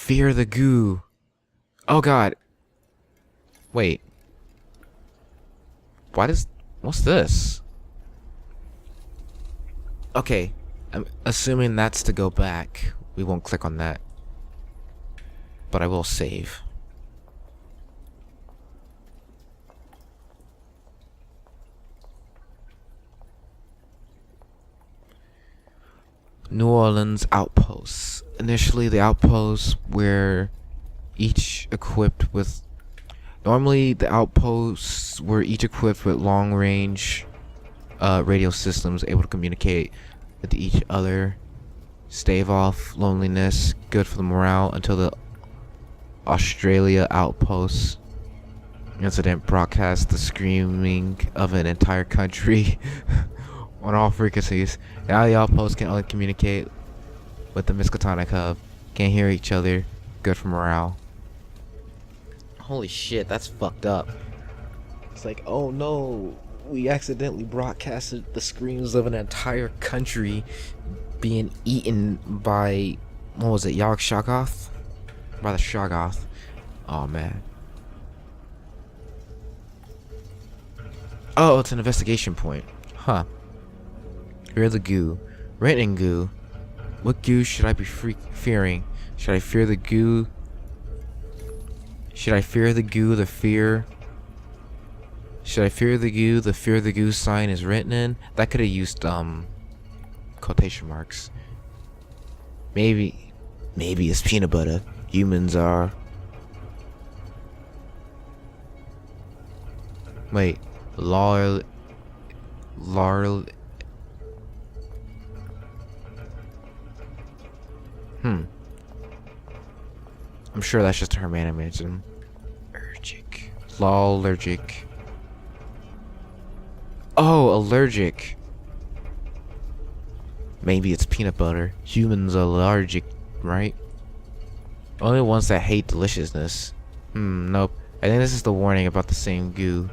Fear the goo. Oh god. Wait. What's this? Okay. I'm assuming that's to go back. We won't click on that. But I will save. New Orleans outposts. Initially, the outposts were each equipped with... Normally, the outposts were each equipped with long-range radio systems able to communicate with each other, stave off loneliness, good for the morale, until the Australia outpost incident broadcast the screaming of an entire country on all frequencies. Now the outposts can only communicate with the Miskatonic hub, can't hear each other, good for morale. Holy shit, that's fucked up. It's like, oh no, we accidentally broadcasted the screams of an entire country being eaten by, what was it, Yog Shoggoth? By the Shoggoth. Oh man. Oh, it's an investigation point. Huh. Fear the goo. Written goo. What goo should I be fearing? Should I fear the goo? Should I fear the goo, the fear? Should I fear the goo, the fear the goo sign is written in? That could have used, quotation marks. Maybe it's peanut butter. Humans are... Wait. Larl... I'm sure that's just her animism. Allergic. Allergic. Oh, allergic. Maybe it's peanut butter. Humans are allergic, right? Only ones that hate deliciousness. Nope. I think this is the warning about the same goo.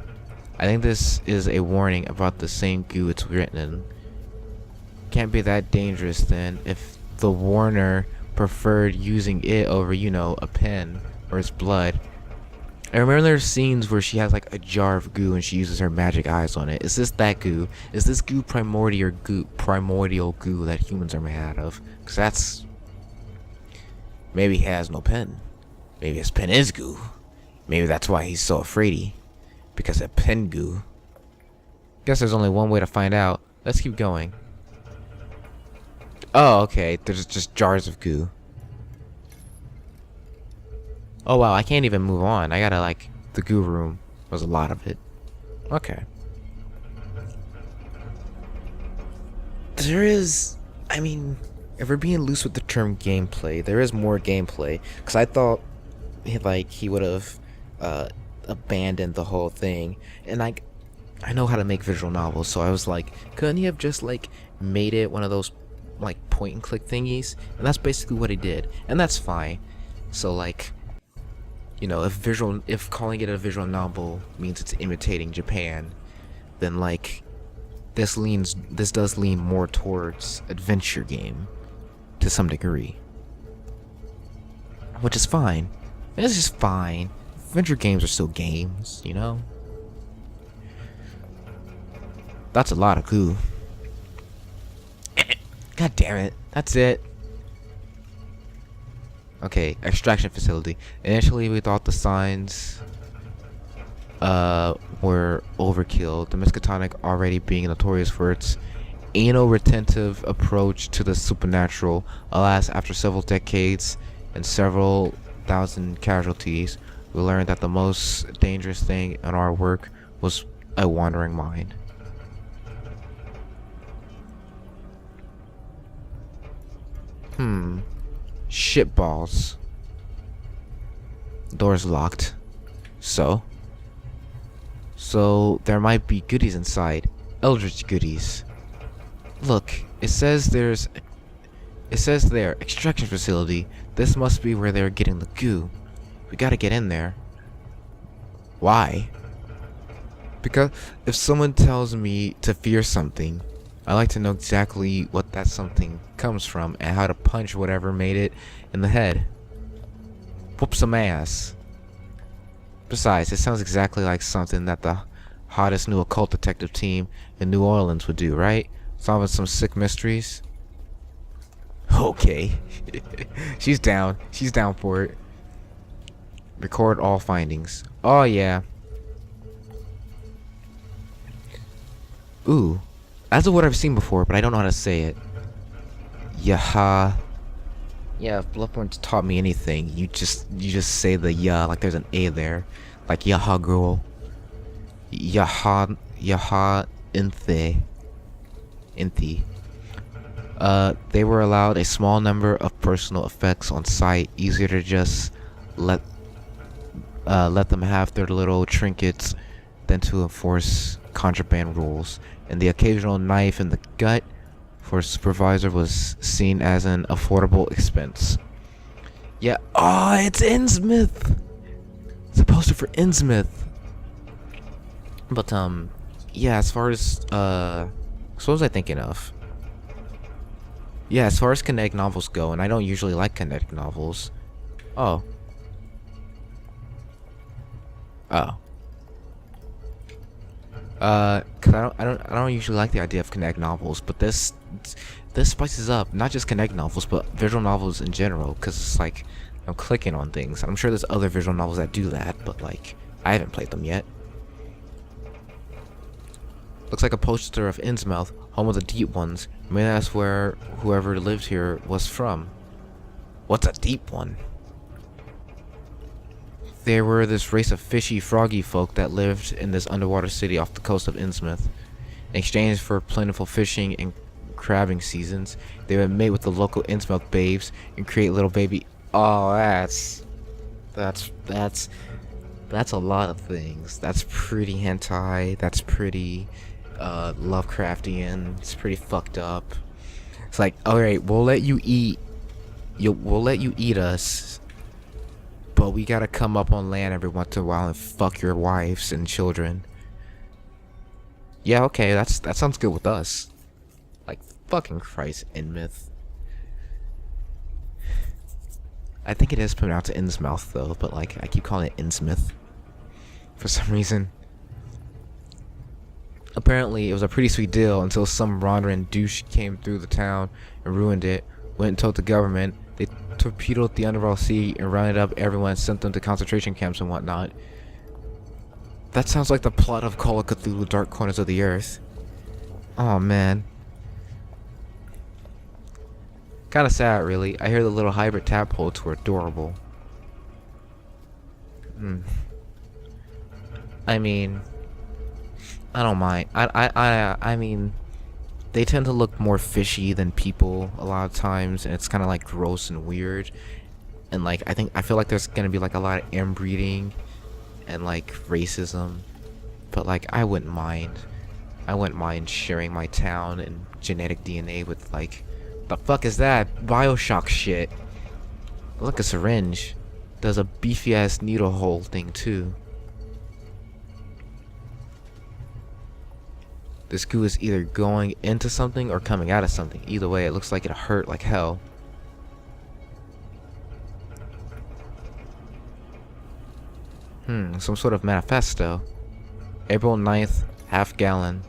I think this is a warning about the same goo it's written in. Can't be that dangerous then if the warner preferred using it over, you know, a pen or his blood. I remember there's scenes where she has like a jar of goo and she uses her magic eyes on it. Is this that goo? Is this goo primordial goo that humans are made out of? Because that's... Maybe he has no pen. Maybe his pen is goo. Maybe that's why he's so afraidy. Because of pen goo. Guess there's only one way to find out. Let's keep going. Oh, okay. There's just jars of goo. Oh wow, I can't even move on. I gotta, like, the goo room. There's a lot of it. Okay. There is... I mean, if we're being loose with the term gameplay, there is more gameplay. Because I thought, like, he would have abandoned the whole thing. And, like, I know how to make visual novels, so I was like, couldn't he have just, like, made it one of those, like, point and click thingies? And that's basically what he did. And that's fine. So, like... You know, if calling it a visual novel means it's imitating Japan, then like this does lean more towards adventure game to some degree. Which is fine. It's just fine. Adventure games are still games, you know? That's a lot of goo. God damn it. That's it. Okay, extraction facility. Initially, we thought the signs were overkill. The Miskatonic already being notorious for its anal retentive approach to the supernatural. Alas, after several decades and several thousand casualties, we learned that the most dangerous thing in our work was a wandering mind. Shitballs. Door's locked. So there might be goodies inside. Eldritch goodies. Look, it says there, extraction facility. This must be where they're getting the goo. We gotta get in there. Why? Because if someone tells me to fear something, I like to know exactly what that something comes from and how to punch whatever made it in the head. Whoop some ass. Besides, it sounds exactly like something that the hottest new occult detective team in New Orleans would do, right? Solving some sick mysteries. Okay. She's down. She's down for it. Record all findings. Oh, yeah. Ooh. That's a word I've seen before, but I don't know how to say it. Yaha. Yeah, if Bloodborne's taught me anything, you just say the ya like there's an A there. Like yaha girl. Yaha inthe. They were allowed a small number of personal effects on site, easier to just let them have their little trinkets than to enforce contraband rules. And the occasional knife in the gut for a supervisor was seen as an affordable expense. Yeah, it's Innsmouth! It's a poster for Innsmouth. But, yeah, as far as, so what was I thinking of? Yeah, as far as kinetic novels go, and I don't usually like kinetic novels. Oh. Cause I don't usually like the idea of kinetic novels, but this spices up not just kinetic novels, but visual novels in general. Cause it's like I'm clicking on things. I'm sure there's other visual novels that do that, but like I haven't played them yet. Looks like a poster of Innsmouth, home of the Deep Ones. Maybe that's where whoever lived here was from. What's a Deep One? There were this race of fishy, froggy folk that lived in this underwater city off the coast of Innsmouth. In exchange for plentiful fishing and crabbing seasons, they would mate with the local Innsmouth babes and create little baby. Oh, that's a lot of things. That's pretty hentai. That's pretty Lovecraftian. It's pretty fucked up. It's like, alright, we'll let you eat us, but we gotta come up on land every once in a while and fuck your wives and children. Yeah, okay, that sounds good with us. Like, fucking Christ, Innsmouth. I think it is pronounced Innsmouth though, but like I keep calling it Innsmouth for some reason. Apparently, it was a pretty sweet deal until some wandering douche came through the town and ruined it. Went and told the government. They torpedoed the underworld sea and rounded up everyone and sent them to concentration camps and whatnot. That sounds like the plot of Call of Cthulhu: Dark Corners of the Earth. Oh man. Kinda sad, really. I hear the little hybrid tadpoles were adorable. I mean, I don't mind. I mean, they tend to look more fishy than people a lot of times, and it's kind of like gross and weird. And like, I feel like there's gonna be like a lot of inbreeding and like racism, but like I wouldn't mind. I wouldn't mind sharing my town and genetic DNA with like, the fuck is that? BioShock shit. Look, a syringe. Does a beefy ass needle hole thing too. This goo is either going into something or coming out of something. Either way, it looks like it hurt like hell. Some sort of manifesto. April 9th, half gallon.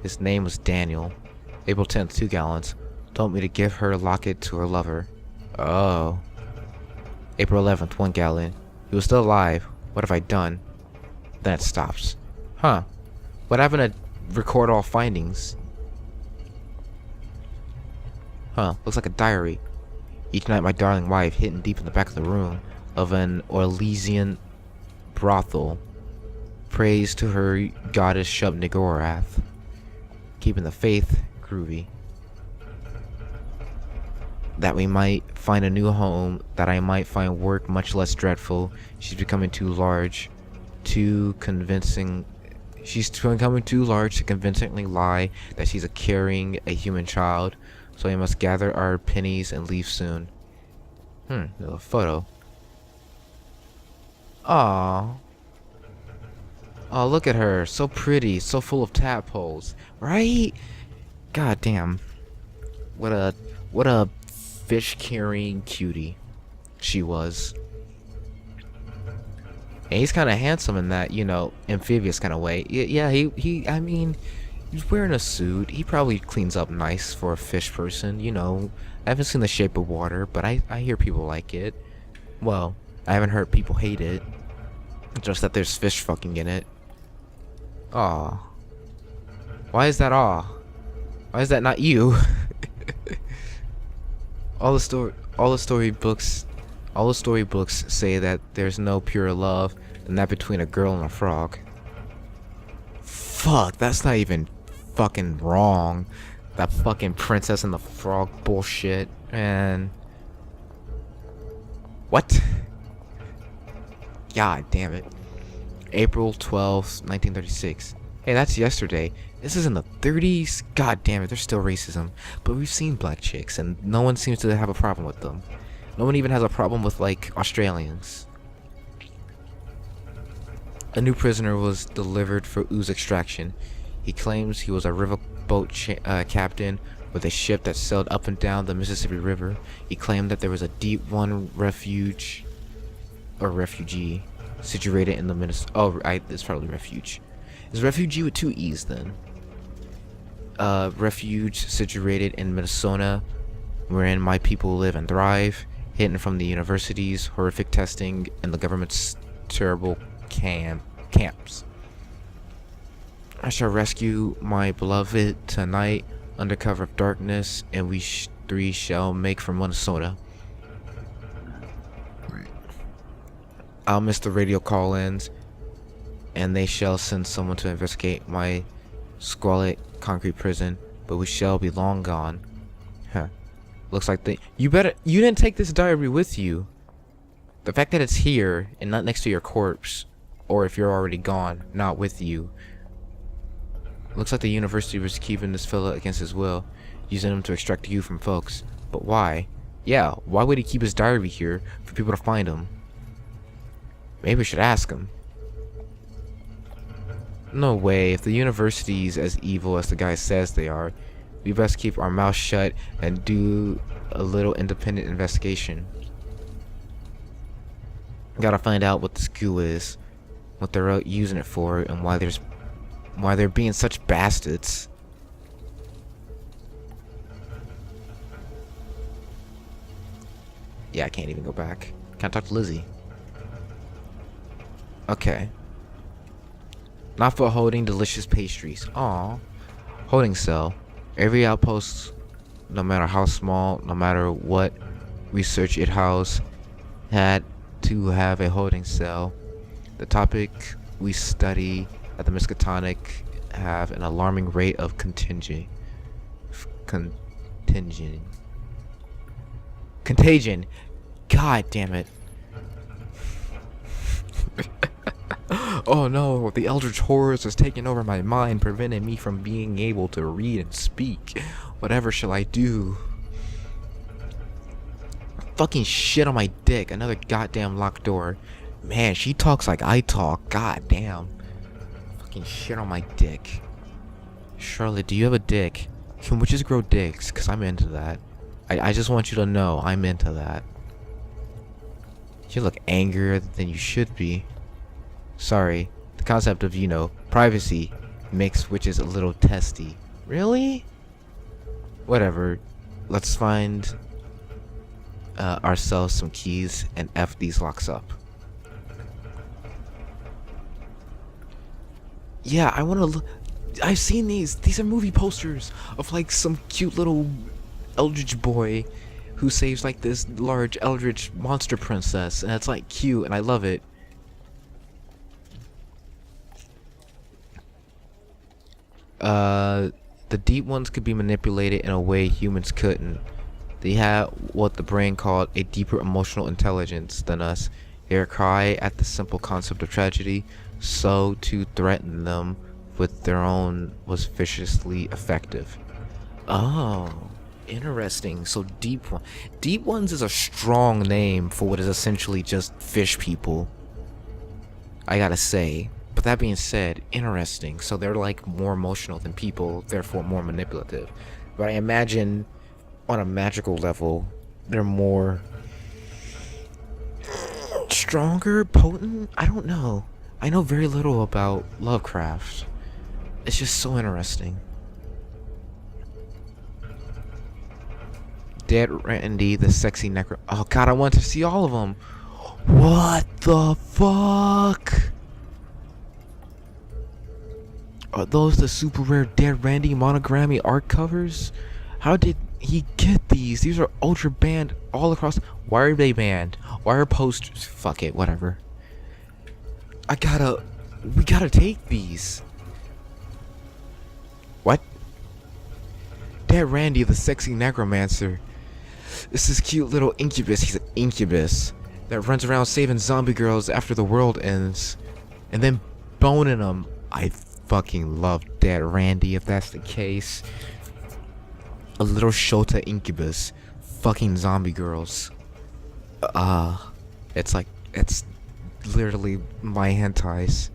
His name was Daniel. April 10th, 2 gallons. Told me to give her a locket to her lover. Oh. April 11th, 1 gallon. He was still alive. What have I done? Then it stops. Huh. What happened to record all findings? Huh. Looks like a diary. Each night my darling wife, hidden deep in the back of the room of an Orlesian brothel, prays to her goddess Shub-Niggurath. Keeping the faith groovy. That we might find a new home, that I might find work much less dreadful. She's becoming too large, too convincing. She's becoming too large to convincingly lie that she's carrying a human child, so we must gather our pennies and leave soon. There's a photo. Aww. Oh, look at her. So pretty, so full of tadpoles. Right? God damn. What a fish carrying cutie she was. And he's kind of handsome in that, you know, amphibious kind of way. Yeah, I mean, he's wearing a suit. He probably cleans up nice for a fish person, you know. I haven't seen The Shape of Water, but I hear people like it. Well, I haven't heard people hate it. Just that there's fish fucking in it. Aw. Why is that aw? Why is that not you? all the storybooks say that there's no purer love than that between a girl and a frog. Fuck, that's not even fucking wrong. That fucking princess and the frog bullshit. And what? God damn it. April 12th, 1936. Hey, that's yesterday. This is in the 30s. God damn it, there's still racism. But we've seen black chicks, and no one seems to have a problem with them. No one even has a problem with, like, Australians. A new prisoner was delivered for ooze extraction. He claims he was a riverboat captain with a ship that sailed up and down the Mississippi River. He claimed that there was a deep one refugee situated in the Minnesota. Oh, it's probably refuge. Is refugee with two E's then? Refuge situated in Minnesota, wherein my people live and thrive, hidden from the university's horrific testing and the government's terrible camps. I shall rescue my beloved tonight under cover of darkness, and we three shall make for Minnesota. I'll miss the radio call-ins, and they shall send someone to investigate my squalid concrete prison, but we shall be long gone. Huh. Looks like you didn't take this diary with you. The fact that it's here and not next to your corpse, or if you're already gone, not with you. Looks like the university was keeping this fella against his will, using him to extract you from folks. But why? Yeah, why would he keep his diary here for people to find him? Maybe we should ask him. No way, if the university's as evil as the guy says they are, we best keep our mouths shut and do a little independent investigation. Gotta find out what this goo is, what they're out using it for, and why they're being such bastards. Yeah, I can't even go back. Can't talk to Lizzie. Okay. Not for holding delicious pastries. Aw. Holding cell. Every outpost, no matter how small, no matter what research it housed, had to have a holding cell. The topic we study at the Miskatonic have an alarming rate of contagion. God damn it. Oh no, the Eldritch Horrors is taking over my mind, preventing me from being able to read and speak. Whatever shall I do? Fucking shit on my dick. Another goddamn locked door. Man, she talks like I talk. God damn. Fucking shit on my dick. Charlotte, do you have a dick? Can witches grow dicks? Cause I'm into that. I just want you to know I'm into that. You look angrier than you should be. Sorry, the concept of, you know, privacy makes witches a little testy. Really? Whatever. Let's find ourselves some keys and F these locks up. Yeah, I want to look. I've seen these. These are movie posters of like some cute little eldritch boy who saves like this large eldritch monster princess, and it's like cute, and I love it. The deep ones could be manipulated in a way humans couldn't. They have what the brain called a deeper emotional intelligence than us. Their cry at the simple concept of tragedy, so to threaten them with their own was viciously effective. Oh, interesting. So deep ones is a strong name for what is essentially just fish people, I gotta say. But that being said, interesting. So they're like more emotional than people, therefore more manipulative. But I imagine on a magical level, they're more stronger, potent? I don't know. I know very little about Lovecraft. It's just so interesting. Dead Randy, the sexy necro. Oh god, I want to see all of them. What the fuck? Are those the super rare Dead Randy monogrammy art covers? How did he get these? These are ultra banned all across. Why are they banned? Why are posters? Fuck it, whatever. We gotta take these. What? Dead Randy, the sexy necromancer. This is cute little incubus. He's an incubus that runs around saving zombie girls after the world ends, and then boning them. I fucking love Dead Randy if that's the case. A little Shota incubus, fucking zombie girls. It's literally my hentais.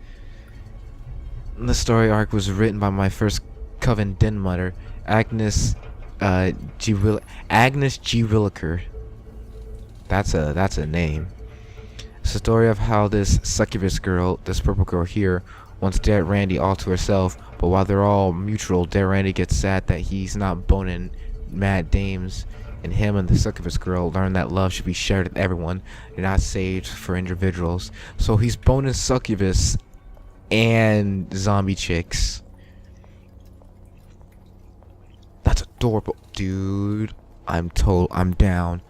The story arc was written by my first coven den mother, Agnes G. Williker. That's a name. It's a story of how this succubus girl, this purple girl here, wants Dead Randy all to herself, but while they're all mutual, Dead Randy gets sad that he's not boning mad dames, and him and the succubus girl learn that love should be shared with everyone and not saved for individuals. So he's boning succubus and zombie chicks. That's adorable, dude. I'm down.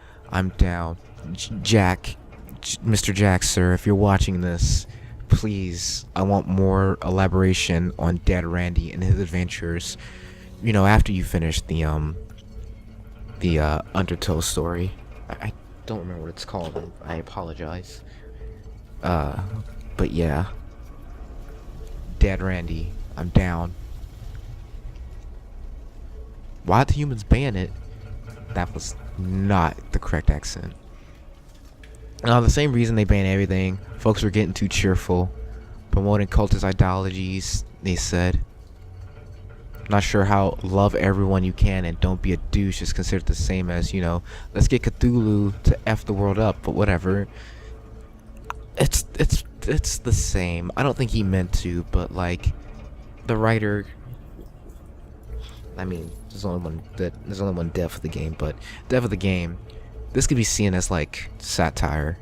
Jack, Mr. Jack, sir, if you're watching this, please, I want more elaboration on Dead Randy and his adventures. You know, after you finish the Undertow story. I don't remember what it's called. I apologize. But yeah, Dead Randy, I'm down. Why'd the humans ban it? That was not the correct accent. The same reason they banned everything. Folks were getting too cheerful, promoting cultist ideologies, they said. Not sure how love everyone you can and don't be a douche is considered the same as, you know, let's get Cthulhu to F the world up, but whatever. It's the same. I don't think he meant to, but like, the writer, I mean, there's only one dev of the game, but dev of the game, this could be seen as like satire.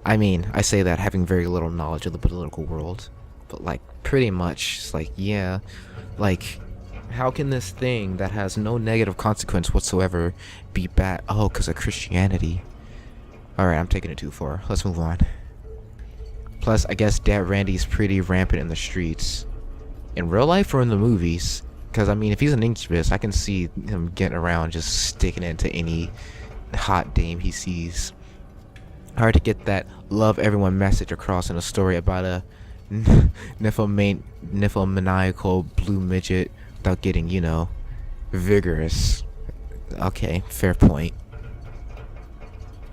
I mean, I say that having very little knowledge of the political world, but like pretty much it's like, yeah, like, how can this thing that has no negative consequence whatsoever be bad? Oh, because of Christianity. Alright, I'm taking it too far. Let's move on. Plus, I guess Dead Randy's pretty rampant in the streets. In real life or in the movies? Because, I mean, if he's an incubus, I can see him getting around just sticking it into any hot dame he sees. Hard to get that love everyone message across in a story about a nymphomaniacal blue midget without getting, you know, vigorous. Okay, fair point.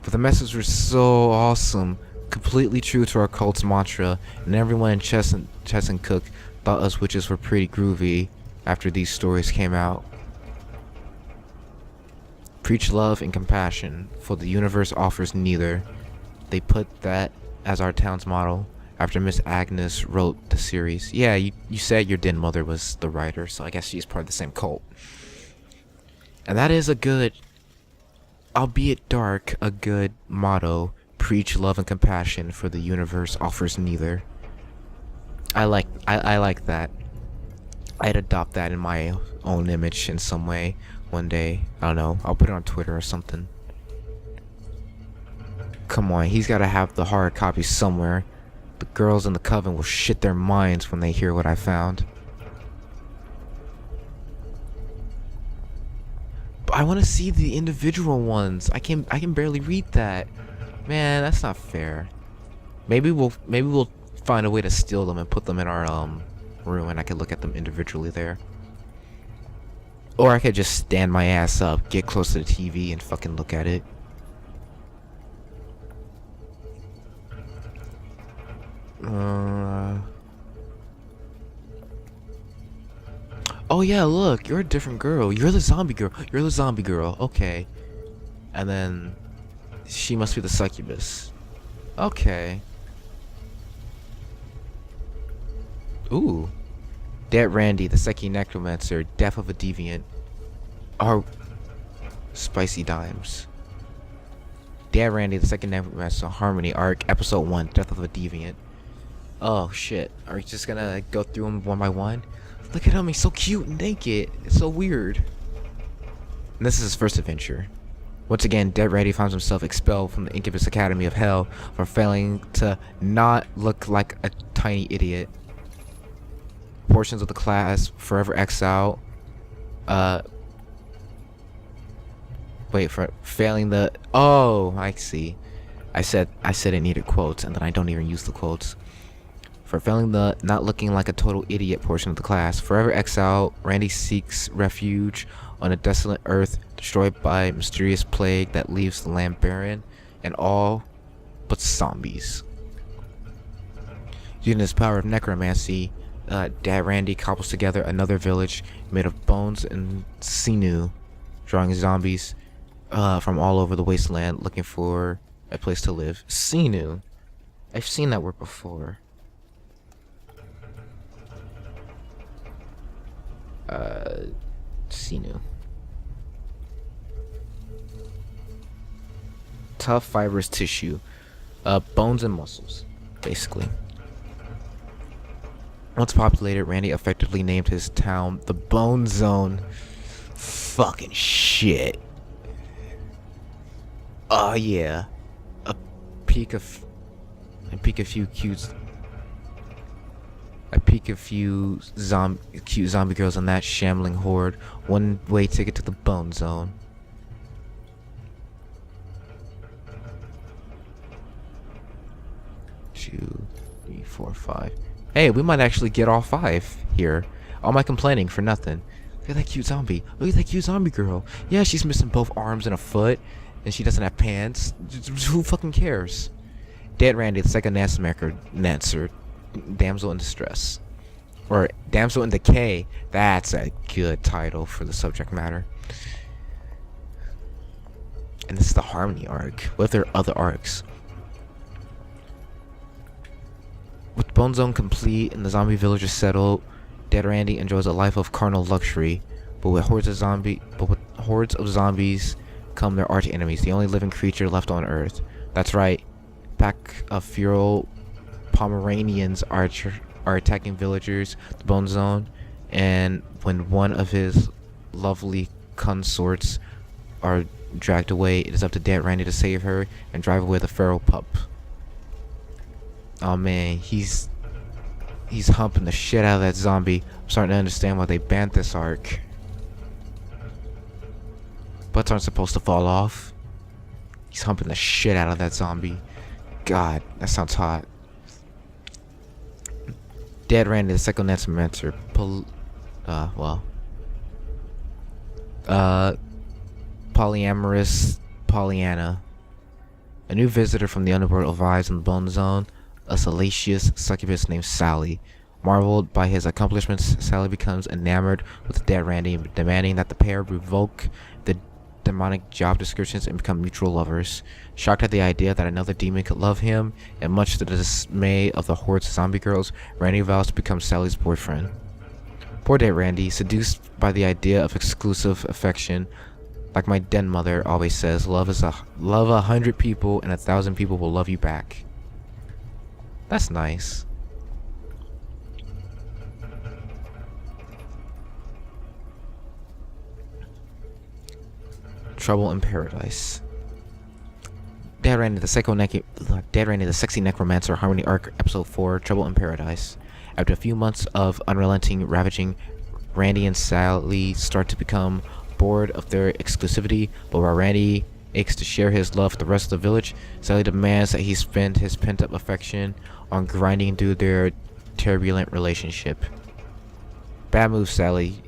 But the message was so awesome, completely true to our cult's mantra, and everyone in Chesapeake thought us witches were pretty groovy after these stories came out. Preach love and compassion, for the universe offers neither. They put that as our town's motto after Miss Agnes wrote the series. Yeah, you said your den mother was the writer, so I guess she's part of the same cult. And that is a good, albeit dark, a good motto. Preach love and compassion, for the universe offers neither. I like that. I'd adopt that in my own image in some way one day. I don't know, I'll put it on Twitter or something. Come on, he's gotta have the hard copy somewhere. The girls in the coven will shit their minds when they hear what I found. But I want to see the individual ones. I can barely read that. Man, that's not fair. Maybe we'll find a way to steal them and put them in our room, and I can look at them individually there. Or I could just stand my ass up, get close to the TV, and fucking look at it. Oh yeah, look, you're a different girl. You're the zombie girl. You're the zombie girl. Okay. And then she must be the succubus. Okay. Ooh. Dead Randy, the Second Necromancer, Death of a Deviant. Oh, spicy dimes. Dead Randy, the Second Necromancer, Harmony Arc, Episode 1, Death of a Deviant. Oh shit. Are you just gonna go through them one by one? Look at him, he's so cute and naked. It's so weird. And this is his first adventure. Once again, Dead Randy finds himself expelled from the Incubus Academy of Hell for failing to not look like a tiny idiot. Portions of the class forever exiled. Wait, for failing the... Oh, I see. I said it needed quotes, and then I don't even use the quotes. For failing the not looking like a total idiot portion of the class. Forever exiled, Randy seeks refuge on a desolate earth destroyed by a mysterious plague that leaves the land barren and all but zombies. Using his power of necromancy, Dad Randy cobbles together another village made of bones and sinew, drawing zombies from all over the wasteland looking for a place to live. Sinew. I've seen that word before. Sinew. Tough fibrous tissue. Bones and muscles, basically. Once populated, Randy effectively named his town the Bone Zone. Fucking shit. Oh yeah. A peek of few cute zombie girls on that shambling horde. One-way ticket to the Bone Zone. Two, three, four, five. Hey, we might actually get all 5 here. All my complaining for nothing. Look at that cute zombie. Look at that cute zombie girl. Yeah, she's missing both arms and a foot, and she doesn't have pants. Who fucking cares? Dead Randy, the Second Necromancer, Damsel in Distress. Or Damsel in Decay. That's a good title for the subject matter. And this is the Harmony arc. What if there are other arcs? With Bone Zone complete and the zombie village is settled, Dead Randy enjoys a life of carnal luxury. But with hordes of zombies come their arch enemies, the only living creature left on Earth. That's right, pack of feral Pomeranians are attacking villagers, the Bone Zone, and when one of his lovely consorts are dragged away, it is up to Dead Randy to save her and drive away the feral pup. Oh man, he's humping the shit out of that zombie. I'm starting to understand why they banned this arc. Butts aren't supposed to fall off. He's humping the shit out of that zombie. God, that sounds hot. Dead Randy, the Second Necromancer, polyamorous Pollyanna. A new visitor from the underworld arrives in the Bone Zone. A salacious succubus named Sally. Marveled by his accomplishments, Sally becomes enamored with Dead Randy, demanding that the pair revoke the demonic job descriptions and become mutual lovers. Shocked at the idea that another demon could love him, and much to the dismay of the hordes of zombie girls, Randy vows to become Sally's boyfriend. Poor Dead Randy, seduced by the idea of exclusive affection, like my den mother always says, love 100 people and 1,000 people will love you back. That's nice. Trouble in Paradise. Dead Randy, the Sexy Necromancer, Harmony Arc, Episode 4, Trouble in Paradise. After a few months of unrelenting ravaging, Randy and Sally start to become bored of their exclusivity, but while Randy aches to share his love with the rest of the village, Sally demands that he spend his pent-up affection on grinding through their turbulent relationship. Bad move, Sally.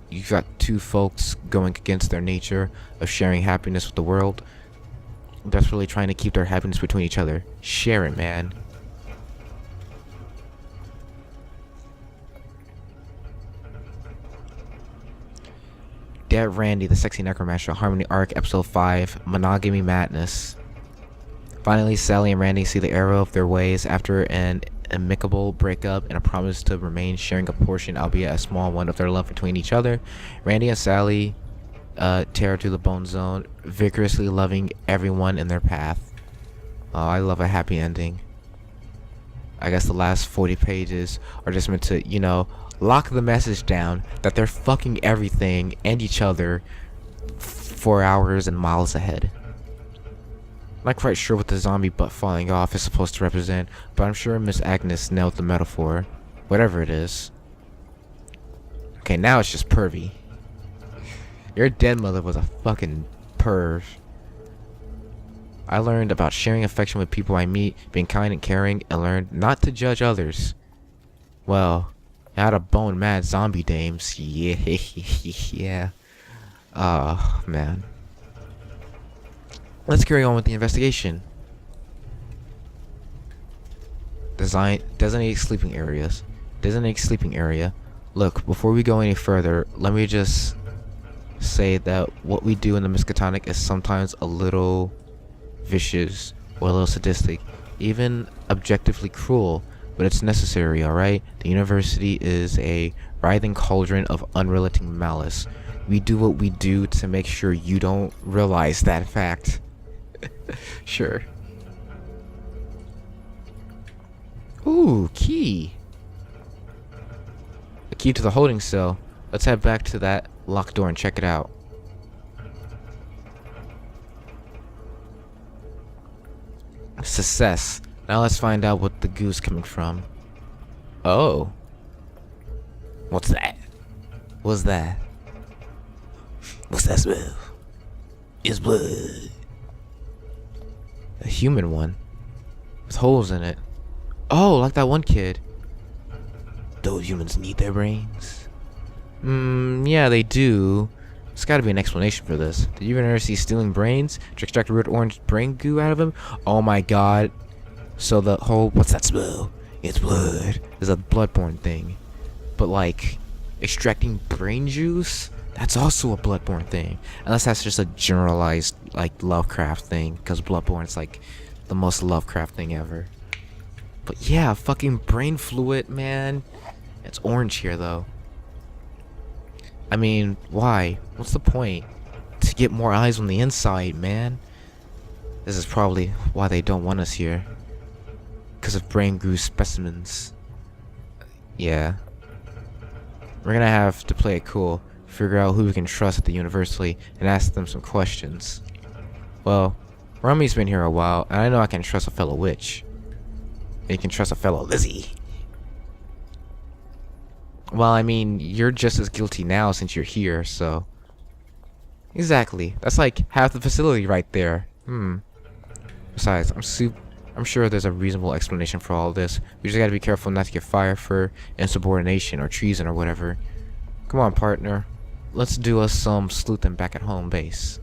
You've got two folks going against their nature of sharing happiness with the world, desperately trying to keep their happiness between each other. Share it, man. Dead Randy, the Sexy Necromancer, Harmony Arc, Episode 5, Monogamy Madness. Finally, Sally and Randy see the error of their ways after an amicable breakup and a promise to remain sharing a portion, albeit a small one, of their love between each other. Randy and Sally tear through the bone zone, vigorously loving everyone in their path. Oh, I love a happy ending. I guess the last 40 pages are just meant to, you know, lock the message down that they're fucking everything and each other 4 hours and miles ahead. Not quite sure what the zombie butt falling off is supposed to represent, but I'm sure Miss Agnes nailed the metaphor. Whatever it is. Okay, now it's just pervy. Your dead mother was a fucking perv. I learned about sharing affection with people I meet, being kind and caring, and learned not to judge others. Well, I had a bone mad zombie dames. Yeah, yeah. Oh, man. Let's carry on with the investigation. Designate sleeping areas. Designate sleeping area. Look, before we go any further, let me just say that what we do in the Miskatonic is sometimes a little vicious or a little sadistic, even objectively cruel, but it's necessary, alright? The university is a writhing cauldron of unrelenting malice. We do what we do to make sure you don't realize that fact. Sure. Ooh, key. A key to the holding cell. Let's head back to that locked door and check it out. Success. Now let's find out what the goo's coming from. Oh. What's that? What's that? What's that smell? It's blood. A human one. With holes in it. Oh, like that one kid. Those humans need their brains? Yeah, they do. There's gotta be an explanation for this. Did you ever see stealing brains? To extract red orange brain goo out of them? Oh my god. So the whole, what's that smell? It's blood. Is a bloodborne thing. But like, extracting brain juice? That's also a bloodborne thing. Unless that's just a generalized, like, Lovecraft thing. Because Bloodborne's like the most Lovecraft thing ever. But yeah, fucking brain fluid, man. It's orange here, though. I mean, why? What's the point? To get more eyes on the inside, man. This is probably why they don't want us here. Because of brain goo specimens. Yeah. We're gonna have to play it cool. Figure out who we can trust at the university and ask them some questions. Well, Rummy's been here a while, and I know I can trust a fellow witch. And you can trust a fellow Lizzie. Well, I mean, you're just as guilty now since you're here, so... Exactly. That's like half the facility right there. Besides, I'm sure there's a reasonable explanation for all this. We just gotta be careful not to get fired for insubordination or treason or whatever. Come on, partner. Let's do us some sleuthing back at home base.